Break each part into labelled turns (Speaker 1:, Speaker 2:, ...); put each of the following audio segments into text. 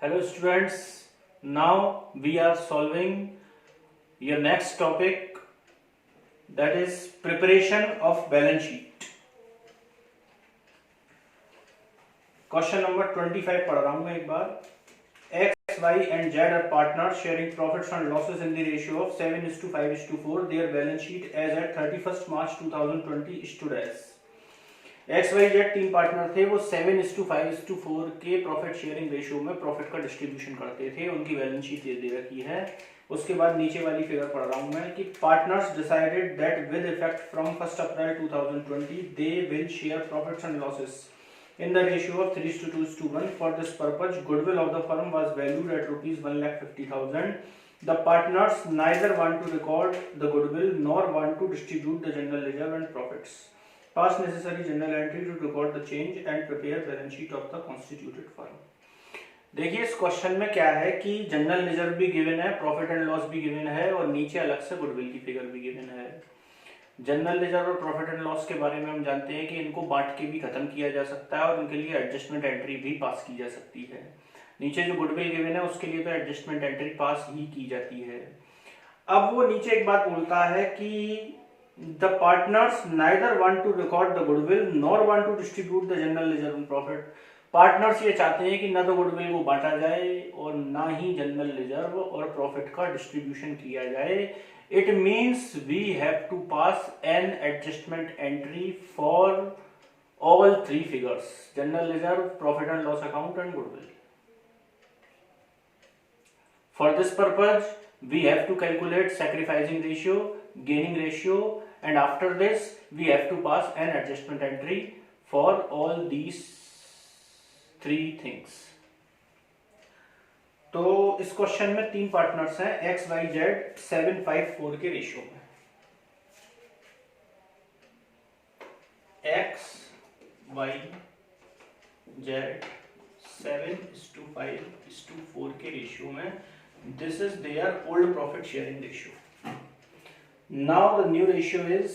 Speaker 1: Hello students, now we are solving your next topic, that is preparation of balance sheet. Question number 25 पढ़ रहा हूँ मैं एक बार. X, Y and Z are partners sharing profits and losses in the ratio of 7:5:4. Their balance sheet as at 31st March 2020 stood as. X Y Z तीन partner थे, वो 7:5:4 के profit sharing ratio में प्रॉफिट का distribution करते थे. उनकी balance sheet ये दे रखी है. उसके बाद नीचे वाली फिगर पढ़ रहा हूं मैं कि partners decided that with effect from 1 April 2020 they will share profits and losses in the ratio of 3:2:1. For this purpose, goodwill of the firm was valued at rupees 1,50,000. The partners neither want to record the goodwill nor want to distribute the general ledger and profits. Pass necessary general entry to record the change and prepare balance sheet of the constituted firm. देखिए इस question में क्या है कि general ledger भी given है, profit and loss भी given है और नीचे अलग से गुडविल की फिगर भी गिवन है. जनरल लेजर और प्रॉफिट एंड लॉस के बारे में हम जानते हैं कि इनको बांट के भी खत्म किया जा सकता है और उनके लिए एडजस्टमेंट एंट्री भी पास की जा सकती है. नीचे जो गुडविल गिवन है उसके लिए तो एडजस्टमेंट एंट्री पास ही की जाती है. अब वो नीचे एक बात बोलता है कि the partners neither want to record the goodwill nor want to distribute the general ledger and profit. Partners ये चाहते हैं कि ना तो गुडविल को बांटा जाए और ना ही जनरल लेजर और प्रॉफिट का डिस्ट्रीब्यूशन किया जाए. It means we have to pass an adjustment entry for all three figures: general ledger, profit and loss account and goodwill. For this purpose, we have to calculate sacrificing ratio, gaining ratio, and after this we have to pass an adjustment entry for all these three things. तो इस question में तीन partners हैं, x Y Z 7:5:4 के ratio में. X Y Z 7:5:4 के ratio में. This is their old profit sharing ratio. Now the new ratio is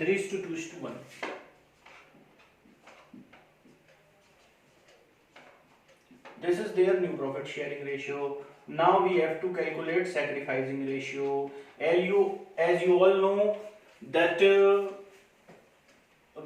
Speaker 1: 3:2:1. This is their new profit sharing ratio. Now we have to calculate sacrificing ratio. As you all know that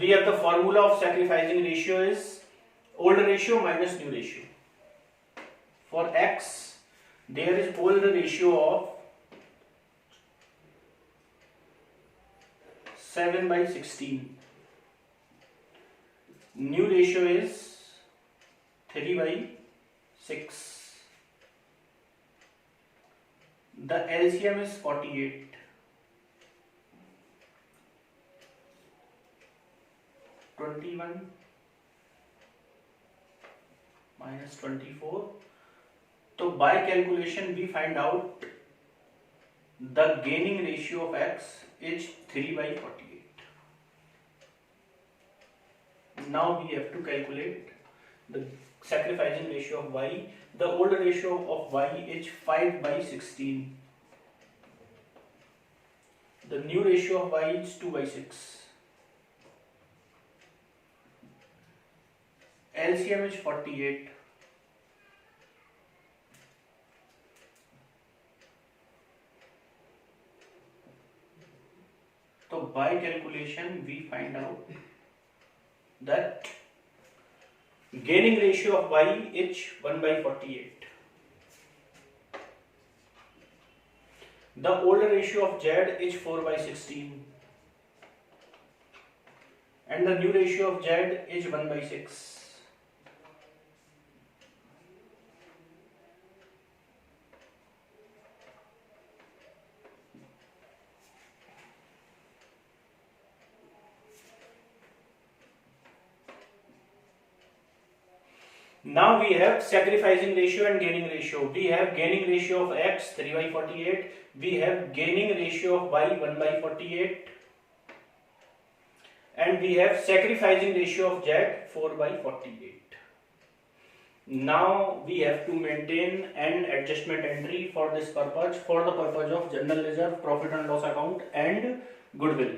Speaker 1: we have the formula of sacrificing ratio is old ratio minus new ratio. For x, there is old ratio of 7/16. New ratio is 3/6. The LCM is 48. (21 minus 24). तो by calculation we find out the gaining ratio of x is 3/48. Now we have to calculate the sacrificing ratio of y. The old ratio of y is 5/16. The new ratio of y is 2/6. LCM is 48. So by calculation we find out that gaining ratio of y is 1/48. The old ratio of z is 4/16 and the new ratio of z is 1/6. Now we have sacrificing ratio and gaining ratio. We have gaining ratio of x 3/48. We have gaining ratio of y 1/48. And we have sacrificing ratio of z 4/48. Now we have to maintain an adjustment entry for this purpose, for the purpose of general ledger, profit and loss account and goodwill.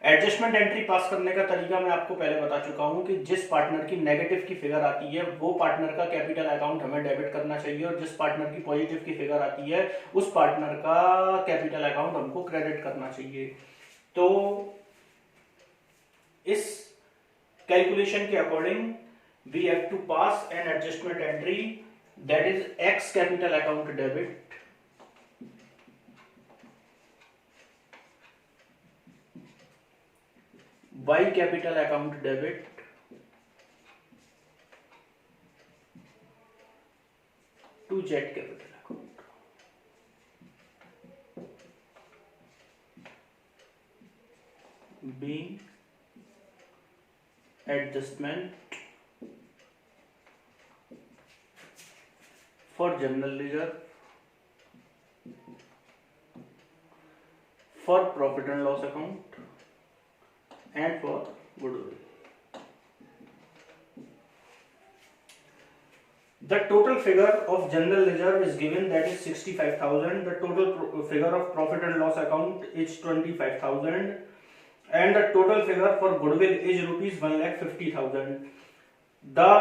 Speaker 1: Adjustment entry पास करने का तरीका मैं आपको पहले बता चुका हूं कि जिस पार्टनर की नेगेटिव की फिगर आती है वो पार्टनर का कैपिटल अकाउंट हमें डेबिट करना चाहिए, और जिस पार्टनर की पॉजिटिव की फिगर आती है उस पार्टनर का कैपिटल अकाउंट हमको क्रेडिट करना चाहिए। तो इस कैलकुलेशन के according we have to pass an adjustment entry that is X capital account debit Y capital account debit to Z capital account. Being adjustment for general ledger, for profit and loss account and for goodwill. The total figure of general ledger is given, that is 65,000. The total figure of profit and loss account is 25,000, and the total figure for goodwill is rupees 1,50,000. The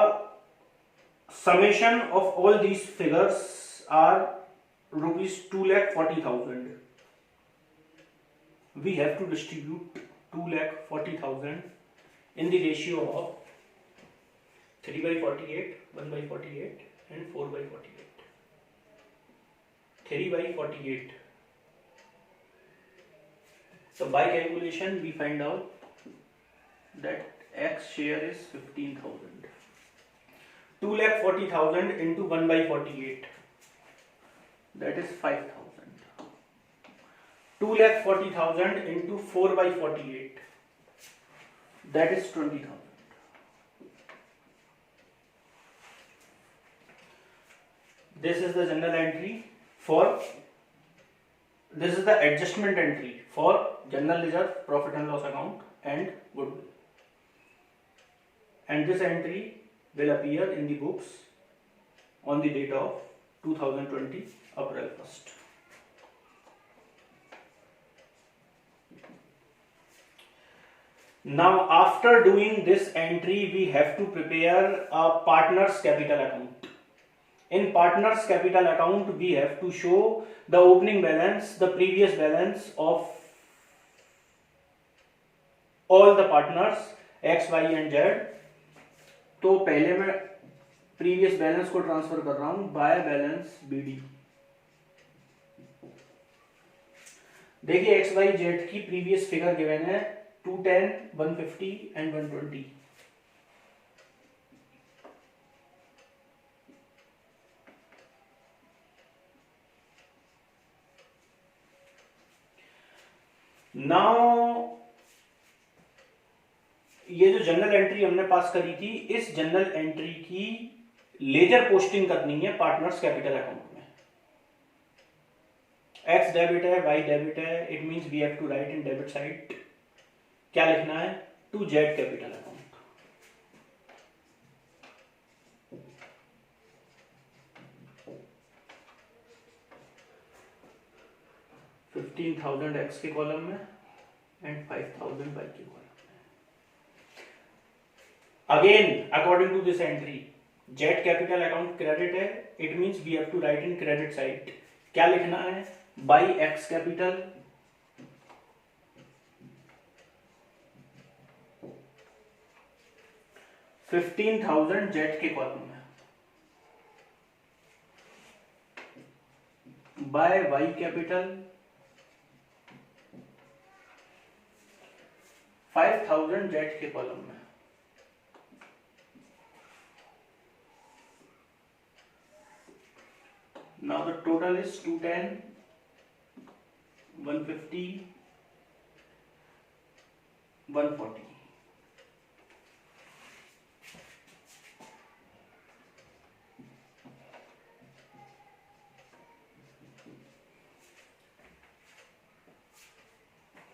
Speaker 1: summation of all these figures are rupees 2,40,000. We have to distribute 2,40,000 in the ratio of 3/48, 1/48 and 4/48. 3/48. So by calculation we find out that X share is 15,000. 2,40,000 into 1/48, that is 5,000. 2,40,000 into 4/48, that is 20,000. This is the general entry for, this is the adjustment entry for general ledger, profit and loss account and goodwill, and this entry will appear in the books on the date of 2020 April 1st. Now after doing this entry we have to prepare a partner's capital account. In partner's capital account we have to show the opening balance, the previous balance of all the partners X, Y and Z. तो पहले मैं previous balance को transfer कर रहा हूं by balance BD. देखिए X, Y, Z की previous figure given है 210, 150 and 120. Now ये जो जनरल एंट्री हमने पास करी थी, इस जनरल एंट्री की लेजर पोस्टिंग करनी है पार्टनर्स कैपिटल अकाउंट में. X डेबिट है, Y डेबिट है, it means we have to write in debit side. क्या लिखना है? To Z capital account. $15,000 X के कॉलम में एंड 5,000 Y के कॉलम में. Again according to this entry Z capital account credit है, it means we have to write in credit side. क्या लिखना है? बाई X कैपिटल 15,000 Z के column में, बाय Y कैपिटल 5,000 Z के कॉलम में. Now the total is 210, 150, 140.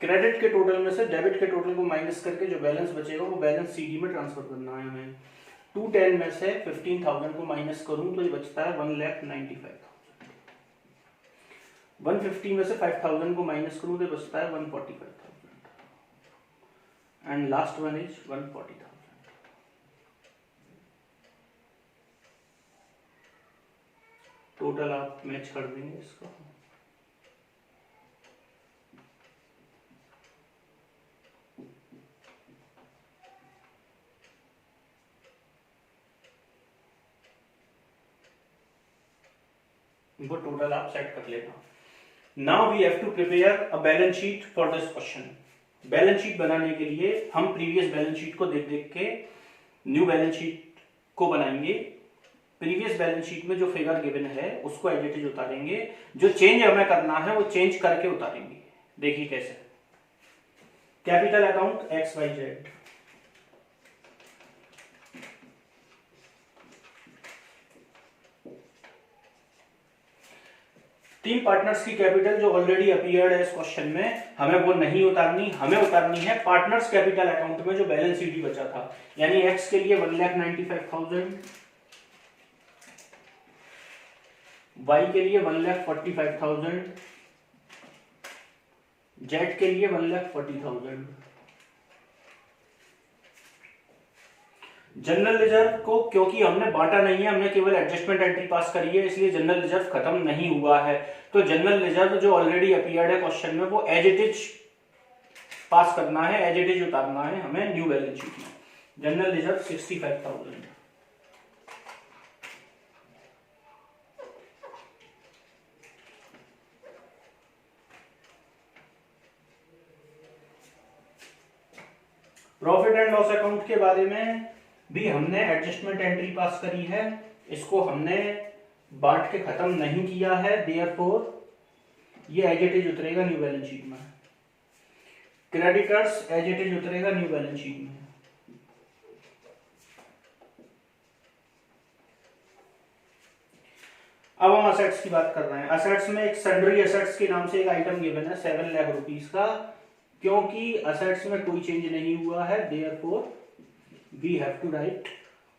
Speaker 1: Credit के total में से डेबिट के टोटल को माइनस करके जो बैलेंस बचेगा वो बैलेंस सीडी में ट्रांसफर करना है हमें. 210 में से 15,000 को माइनस करूं तो ये बचता है 1,95,000. 150 में से 5,000 को माइनस करूं तो बचता है 145,000. and last one is 140,000. Total आप मैच कर देंगे इसको। इनको टोटल आप सेट कर लेना। Now we have to prepare a balance sheet for this question. Balance sheet बनाने के लिए हम प्रीवियस बैलेंस शीट को देख देख के न्यू बैलेंस शीट को बनाएंगे। प्रीवियस बैलेंस शीट में जो फिगर गिवन है उसको एज इट इज उतारेंगे, जो चेंज हमें करना है वो चेंज करके उतारेंगे। देखिए कैसे। कैपिटल अकाउंट XYZ, तीन पार्टनर्स की कैपिटल जो ऑलरेडी अपीयर्ड है इस क्वेश्चन में, हमें वो नहीं उतारनी, हमें उतारनी है पार्टनर्स कैपिटल अकाउंट में जो बैलेंस शीट ही बचा था। यानी एक्स के लिए 1,95,000, वाई के लिए 1,45,000, जेड के लिए 1,40,000। जनरल रिजर्व को क्योंकि हमने बांटा नहीं है, हमने केवल एडजस्टमेंट एंट्री पास करी है, इसलिए जनरल रिजर्व खत्म नहीं हुआ है। तो जनरल रिजर्व जो ऑलरेडी अपीयर्ड है क्वेश्चन में वो एज इट इज पास करना है, एज इट इज उतारना है हमें न्यू बैलेंस शीट में। General reserve 65,000। Profit and loss account के बारे में भी हमने एडजस्टमेंट एंट्री पास करी है, इसको हमने बांट के खत्म नहीं किया है, देयरफॉर ये एज इट इज उतरेगा न्यू बैलेंस शीट में। क्रेडिटर्स एज इट इज उतरेगा न्यू बैलेंस शीट में। अब हम असेट्स की बात कर रहे हैं। असेट्स में एक सन्ड्री असेट्स के नाम से एक आइटम गिवन है 7 लाख रुपीस का। क्योंकि असेट्स में कोई चेंज नहीं हुआ है, therefore we have to write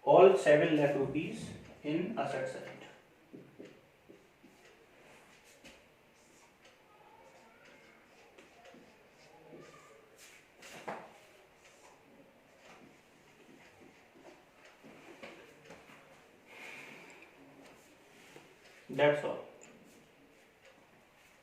Speaker 1: all 7 lakh rupees in asset side. That's all.